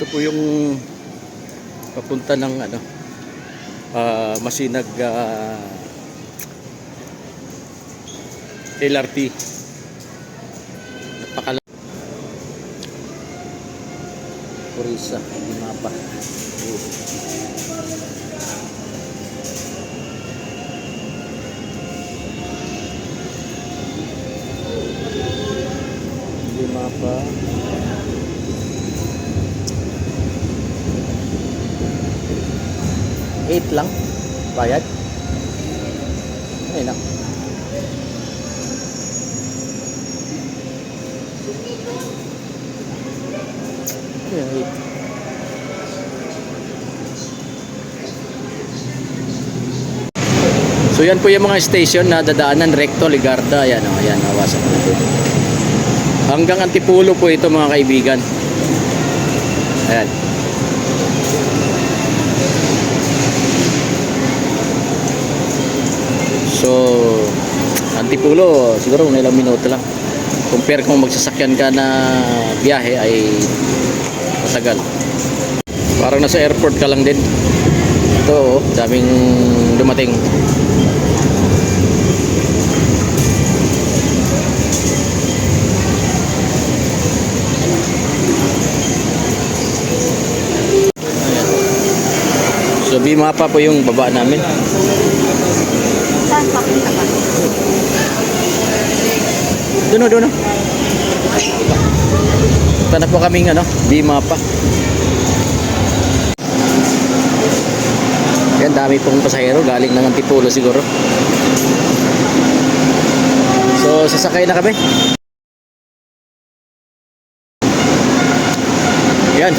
po yung papunta ng Masinag LRT. Napakala Purisa, hindi mapa. Hindi mapa. $8 lang bayad. Ayun lang. Ayun, 8. So yan po yung mga station na dadaanan, Recto, Ligarda. Ayan o, ayan, nawasan ko na. Hanggang Antipulo po ito mga kaibigan. Ayan. So Antipulo siguro ng ilang minuto lang. Compare kung magsasakyan ka na biyahe ay matagal. Parang nasa airport ka lang din. Ito, daming dumating. Ayan. So Bimapa po yung baba namin. Doon. Punta na po kaming Bimapa. Yan, dami pong pasahero galing ng Antipulo siguro. So sasakay na kami. Yan,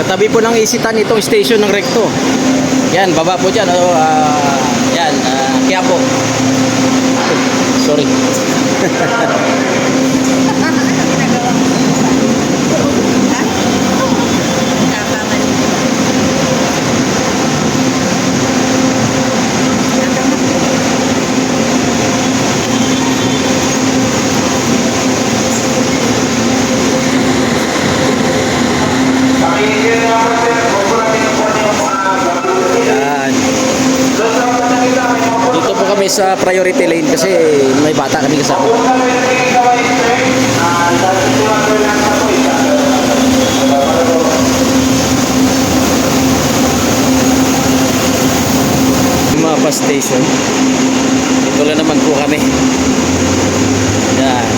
katabi po ng Isitan itong station ng Recto. Yan, baba po dyan. Yan, Quiapo. Sorry. Sa priority lane kasi may bata kami kasama. Mapa station. Ito lang naman po kami. Yan.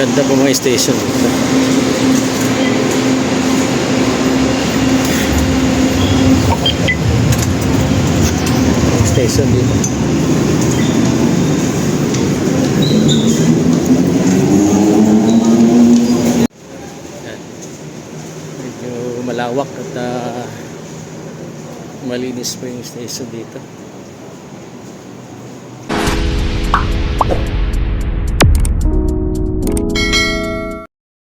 Ganda po mga station. Station dito. Medyo malawak at malinis po yung station dito.